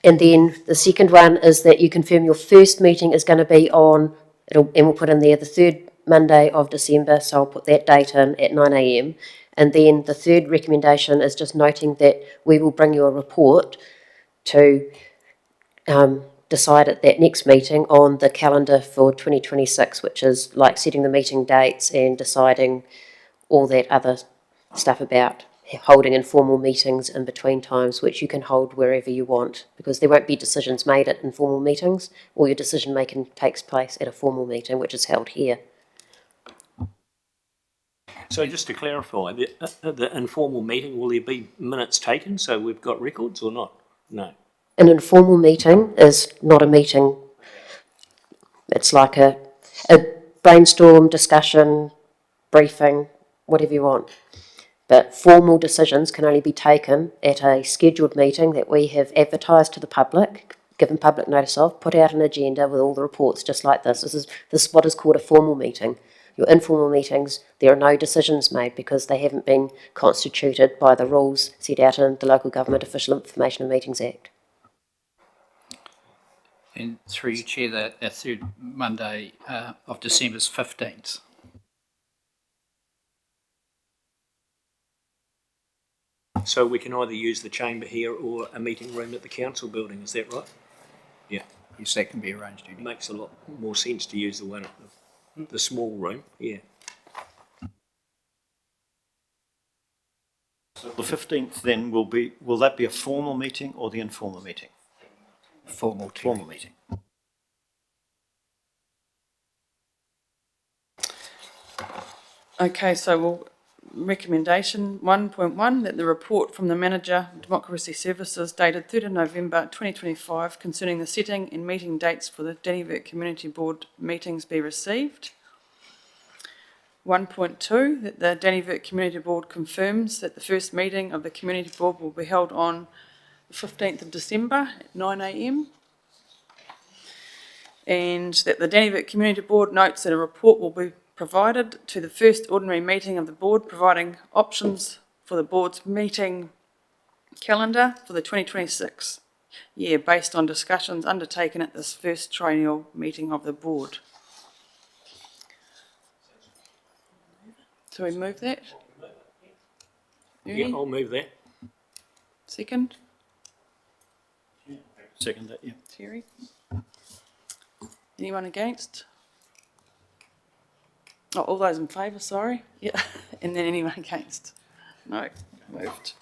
and then the second one is that you confirm your first meeting is going to be on, and we'll put in there the third Monday of December, so I'll put that date in at 9 a.m. And then the third recommendation is just noting that we will bring you a report to decide at that next meeting on the calendar for 2026, which is like setting the meeting dates and deciding all that other stuff about holding informal meetings in between times, which you can hold wherever you want, because there won't be decisions made at informal meetings. All your decision making takes place at a formal meeting, which is held here. So just to clarify, the informal meeting, will there be minutes taken so we've got records or not? No. An informal meeting is not a meeting. It's like a brainstorm, discussion, briefing, whatever you want. But formal decisions can only be taken at a scheduled meeting that we have advertised to the public, given public notice of, put out an agenda with all the reports just like this. This is what is called a formal meeting. Your informal meetings, there are no decisions made because they haven't been constituted by the rules set out in the Local Government Official Information and Meetings Act. And through you, Chair, that third Monday of December is 15th. So we can either use the chamber here or a meeting room at the council building, is that right? Yeah. Yes, that can be arranged. It makes a lot more sense to use the one at the small room, yeah. So the 15th then will that be a formal meeting or the informal meeting? Formal meeting. Okay, so recommendation 1.1, that the report from the Manager of Democracy Services dated 3rd of November 2025 concerning the setting and meeting dates for the Dannevirke Community Board meetings be received. 1.2, that the Dannevirke Community Board confirms that the first meeting of the Community Board will be held on the 15th of December at 9 a.m. And that the Dannevirke Community Board notes that a report will be provided to the first ordinary meeting of the board, providing options for the board's meeting calendar for the 2026 year based on discussions undertaken at this first triennial meeting of the board. So we move that? Yeah, I'll move that. Second? Second that, yeah. Terry? Anyone against? Oh, all those in favour, sorry. Yeah, and then anyone against? No, moved.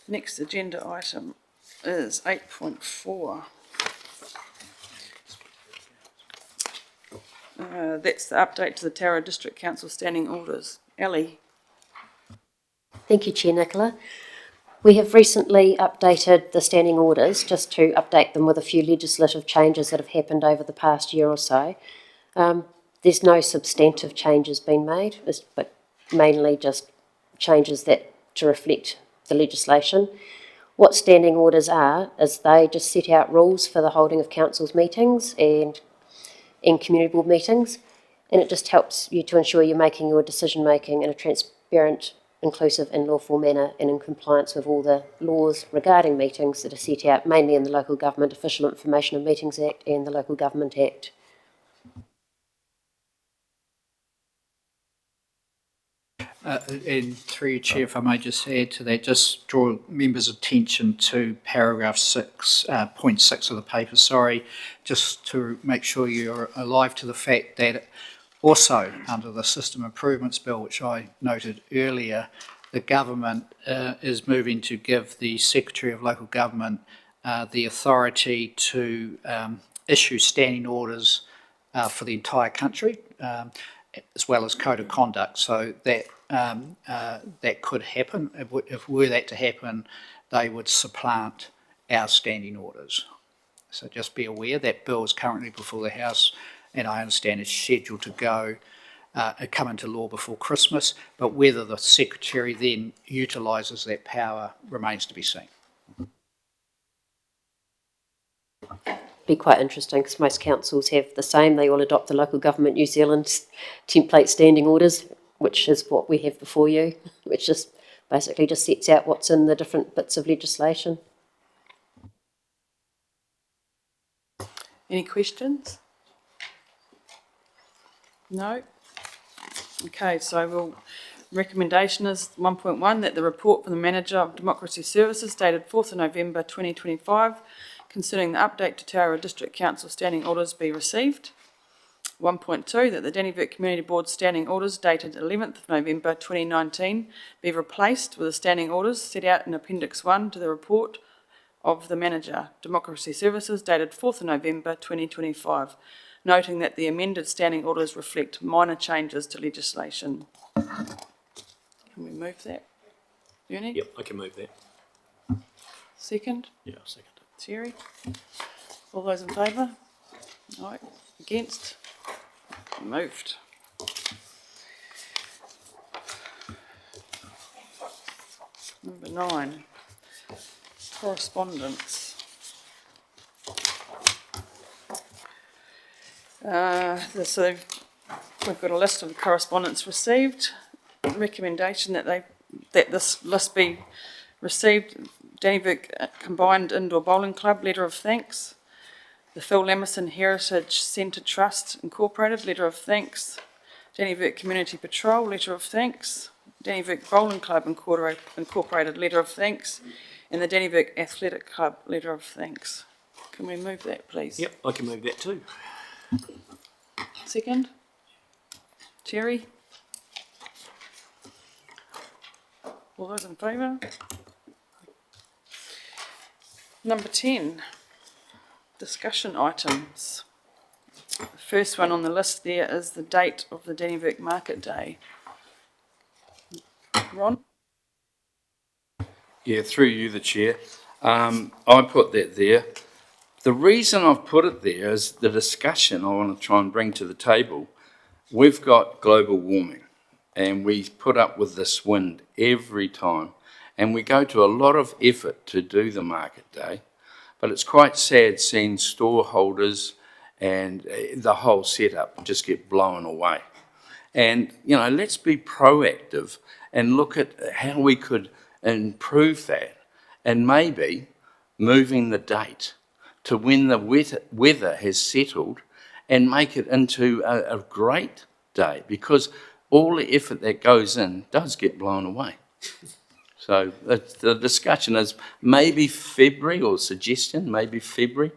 Next agenda item is 8.4. That's the update to the Tara District Council standing orders. Ellie. Thank you, Chair Nicola. We have recently updated the standing orders just to update them with a few legislative changes that have happened over the past year or so. There's no substantive changes been made, but mainly just changes that to reflect the legislation. What standing orders are is they just set out rules for the holding of council's meetings and community board meetings, and it just helps you to ensure you're making your decision making in a transparent, inclusive and lawful manner and in compliance with all the laws regarding meetings that are set out mainly in the Local Government Official Information and Meetings Act and the Local Government Act. And through you, Chair, if I may just add to that, just draw members' attention to paragraph 6, point 6 of the paper, just to make sure you're alive to the fact that also under the System Improvements Bill, which I noted earlier, the government is moving to give the Secretary of Local Government the authority to issue standing orders for the entire country, as well as code of conduct. So that that could happen. If were that to happen, they would supplant our standing orders. So just be aware that bill is currently before the House, and I understand it's scheduled to come into law before Christmas, but whether the Secretary then utilises that power remains to be seen. Be quite interesting because most councils have the same. They all adopt the Local Government New Zealand template standing orders, which is what we have before you, which just basically just sets out what's in the different bits of legislation. Any questions? No? Okay, so recommendation is 1.1 that the report from the Manager of Democracy Services dated 4th of November 2025 concerning the update to Tauranga District Council standing orders be received. 1.2 that the Dannevirke Community Board standing orders dated 11th of November 2019 be replaced with the standing orders set out in Appendix 1 to the report of the Manager, Democracy Services, dated 4th of November 2025, noting that the amended standing orders reflect minor changes to legislation. Can we move that? Ernie? Yep, I can move that. Second? Yeah, I'll second it. Terry? All those in favour? No. Against? Moved. Number 9. Correspondence. So we've got a list of the correspondence received. Recommendation that this list be received. Dannevirke Combined Indoor Bowling Club, letter of thanks. The Phil Lamison Heritage Centre Trust Incorporated, letter of thanks. Dannevirke Community Patrol, letter of thanks. Dannevirke Bowling Club Incorporated, letter of thanks. And the Dannevirke Athletic Club, letter of thanks. Can we move that, please? Yep, I can move that too. Second? Terry? All those in favour? Number 10, discussion items. The first one on the list there is the date of the Dannevirke Market Day. Ron? Yeah, through you, the Chair. I put that there. The reason I've put it there is the discussion I want to try and bring to the table. We've got global warming and we put up with this wind every time, and we go to a lot of effort to do the market day, but it's quite sad seeing store holders and the whole setup just get blown away. And, you know, let's be proactive and look at how we could improve that, and maybe moving the date to when the weather has settled and make it into a great day, because all the effort that goes in does get blown away. So the discussion is maybe February, or suggestion, maybe February,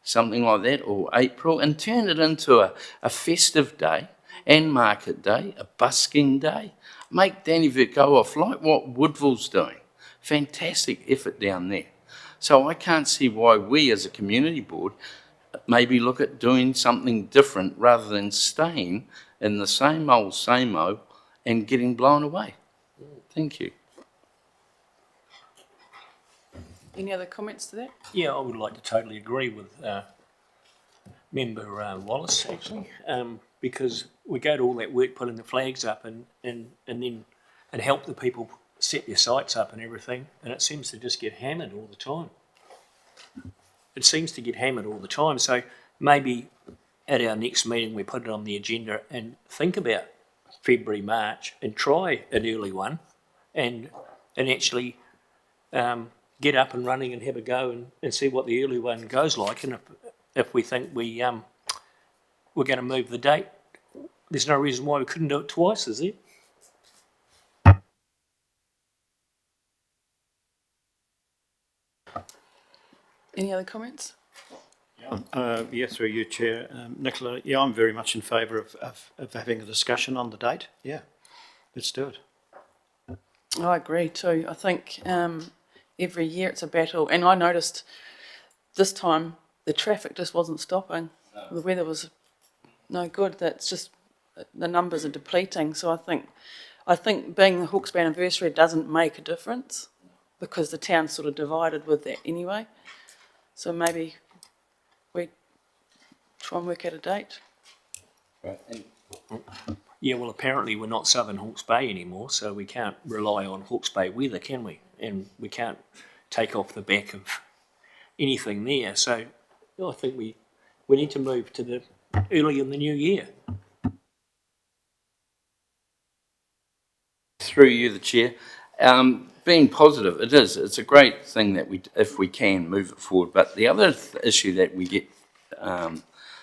something like that, or April, and turn it into a festive day and market day, a busking day. Make Dannevirke go off like what Woodville's doing. Fantastic effort down there. So I can't see why we as a community board maybe look at doing something different rather than staying in the same old and getting blown away. Thank you. Any other comments to that? Yeah, I would like to totally agree with Member Wallace, actually, because we go to all that work putting the flags up and help the people set their sites up and everything, and it seems to just get hammered all the time. It seems to get hammered all the time, so maybe at our next meeting we put it on the agenda and think about February, March, and try an early one, and actually get up and running and have a go and see what the early one goes like. And if we think we're going to move the date, there's no reason why we couldn't do it twice, is there? Any other comments? Yeah, through you, Chair. Nicola, yeah, I'm very much in favour of having a discussion on the date. Yeah, let's do it. I agree too. I think every year it's a battle, and I noticed this time the traffic just wasn't stopping. The weather was no good. That's just the numbers are depleting. So I think being the Hawke's Bay anniversary doesn't make a difference because the town's sort of divided with that anyway. So maybe we try and work out a date. Right. Yeah, well, apparently we're not Southern Hawke's Bay anymore, so we can't rely on Hawke's Bay weather, can we? And we can't take off the back of anything there. So I think we need to move to the early in the new year. Through you, the Chair. Being positive, it is. It's a great thing that if we can move it forward. But the other issue that we get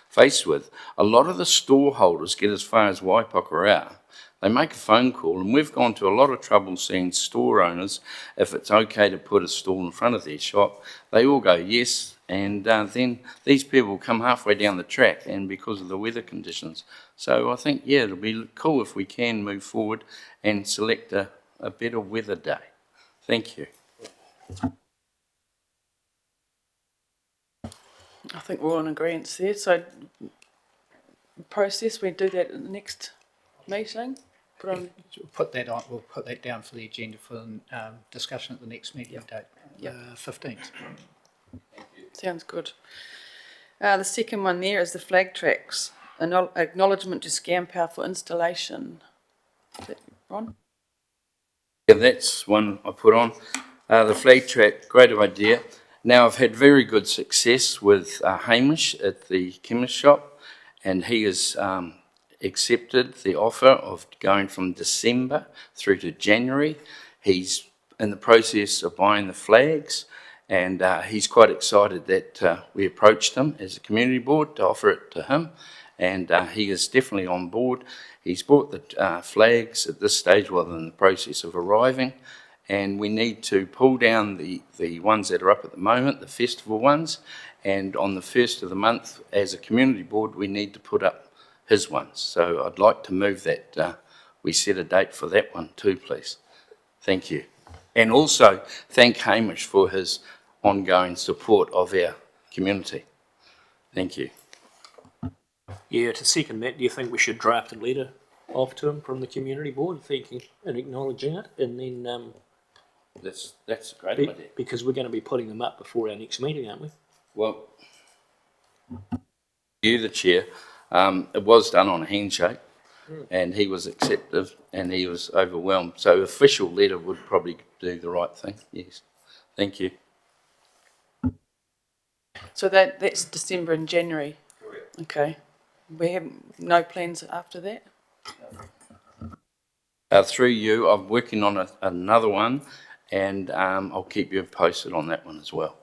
faced with, a lot of the store holders get as far as Waipakarau. They make a phone call, and we've gone to a lot of trouble seeing store owners, if it's okay to put a stall in front of their shop, they all go yes, and then these people come halfway down the track, and because of the weather conditions. So I think, yeah, it'll be cool if we can move forward and select a better weather day. Thank you. I think we're all in agreement there. So process, we do that at the next meeting. We'll put that on. We'll put that down for the agenda for discussion at the next meeting date, 15th. Sounds good. The second one there is the flag tracks. Acknowledgement to Scampower for installation. Is that Ron? Yeah, that's one I put on. The flag track, great idea. Now, I've had very good success with Hamish at the chemist shop, and he has accepted the offer of going from December through to January. He's in the process of buying the flags, and he's quite excited that we approached him as a community board to offer it to him, and he is definitely on board. He's bought the flags at this stage while they're in the process of arriving, and we need to pull down the ones that are up at the moment, the festival ones, and on the 1st of the month, as a community board, we need to put up his ones. So I'd like to move that, we set a date for that one too, please. Thank you. And also thank Hamish for his ongoing support of our community. Thank you. Yeah, to second that, do you think we should draft a letter off to him from the community board, thanking and acknowledging it, and then That's a great idea. because we're going to be putting them up before our next meeting, aren't we? Well, you, the chair, it was done on a handshake, and he was acceptive, and he was overwhelmed. So official letter would probably do the right thing. Yes, thank you. So that's December and January. Correct. Okay. We have no plans after that? Through you, I'm working on another one, and I'll keep you posted on that one as well.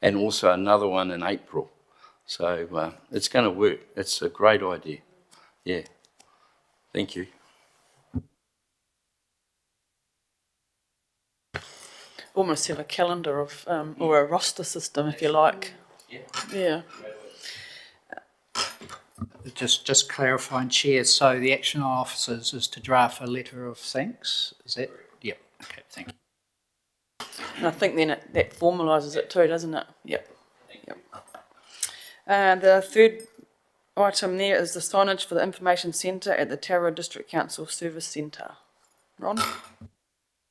And also another one in April. So it's going to work. It's a great idea. Yeah. Thank you. Almost have a calendar of, or a roster system, if you like. Yeah. Just clarifying, Chair, so the action on officers is to draft a letter of thanks, is that? Yep, okay, thank you. And I think then that formalises it too, doesn't it? Yep. The third item there is the signage for the information centre at the Tauranga District Council Service Centre. Ron?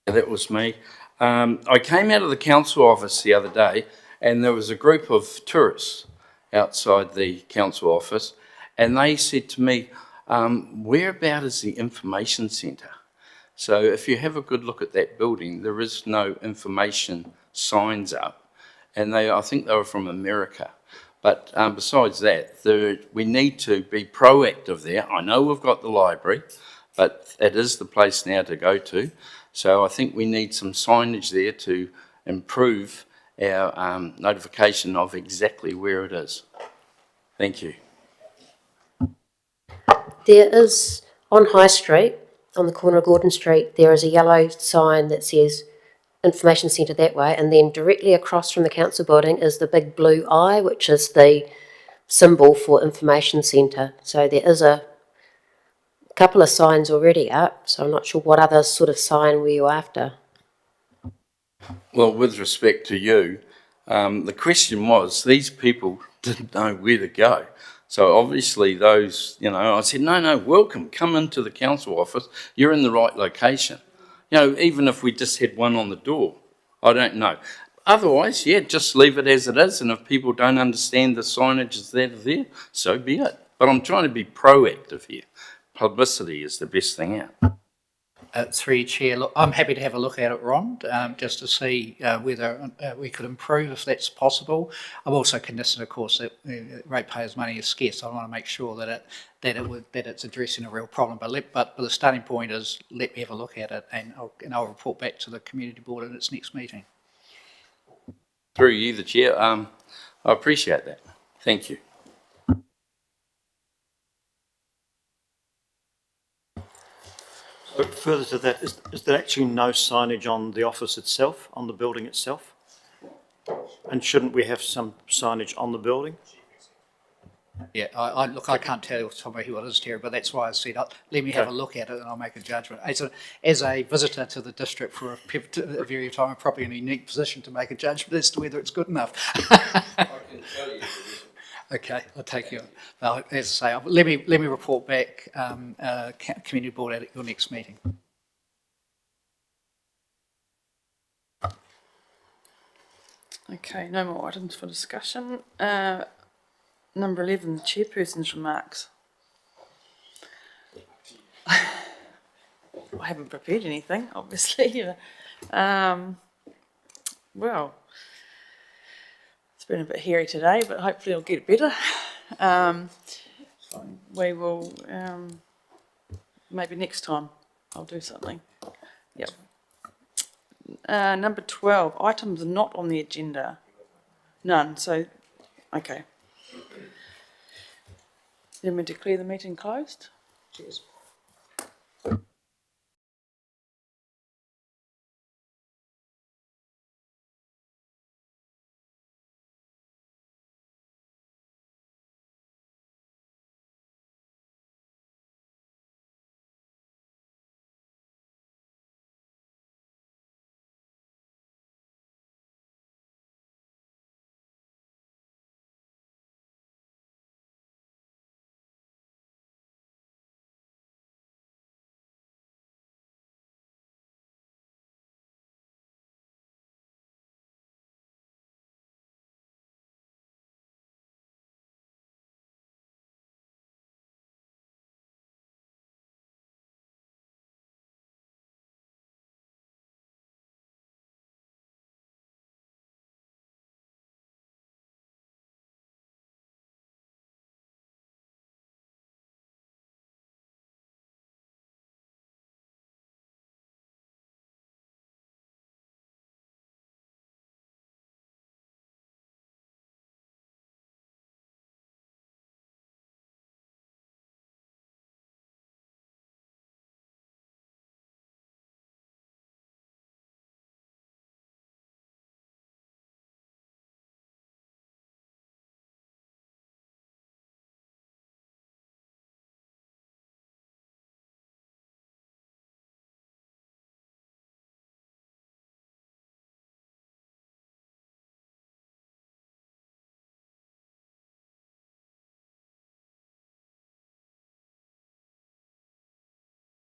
That was me. I came out of the council office the other day, and there was a group of tourists outside the council office, and they said to me, whereabout is the information centre? So if you have a good look at that building, there is no information signs up, and I think they were from America. But besides that, we need to be proactive there. I know we've got the library, but it is the place now to go to. So I think we need some signage there to improve our notification of exactly where it is. Thank you. There is, on High Street, on the corner of Gordon Street, there is a yellow sign that says information centre that way, and then directly across from the council building is the big blue eye, which is the symbol for information centre. So there is a couple of signs already up, so I'm not sure what other sort of sign were you after. Well, with respect to you, the question was, these people didn't know where to go. So obviously those, I said, no, welcome, come into the council office. You're in the right location. Even if we just had one on the door, I don't know. Otherwise, yeah, just leave it as it is. And if people don't understand the signage is that there, so be it. But I'm trying to be proactive here. Publicity is the best thing out. Through your chair, look, I'm happy to have a look at it, Ron, just to see whether we could improve if that's possible. I'm also cognizant, of course, that ratepayers' money is scarce. I want to make sure that it's addressing a real problem. But the starting point is let me have a look at it, and I'll report back to the community board at its next meeting. Through you, the chair, I appreciate that. Thank you. So further to that, is there actually no signage on the office itself, on the building itself? And shouldn't we have some signage on the building? Yeah, I can't tell you off the top of my head what it is, Terry, but that's why I said let me have a look at it and I'll make a judgment. As a visitor to the district for a period of time, I'm probably in a unique position to make a judgment as to whether it's good enough. I can tell you. Okay, I'll take you. Well, as I say, let me report back community board at your next meeting. Okay, no more items for discussion. Number 11, the chairperson's remarks. I haven't prepared anything, obviously. Well, it's been a bit hairy today, but hopefully it'll get better. We will, maybe next time I'll do something. Yep. Number 12, items not on the agenda. None, so, okay. Then we declare the meeting closed. Cheers.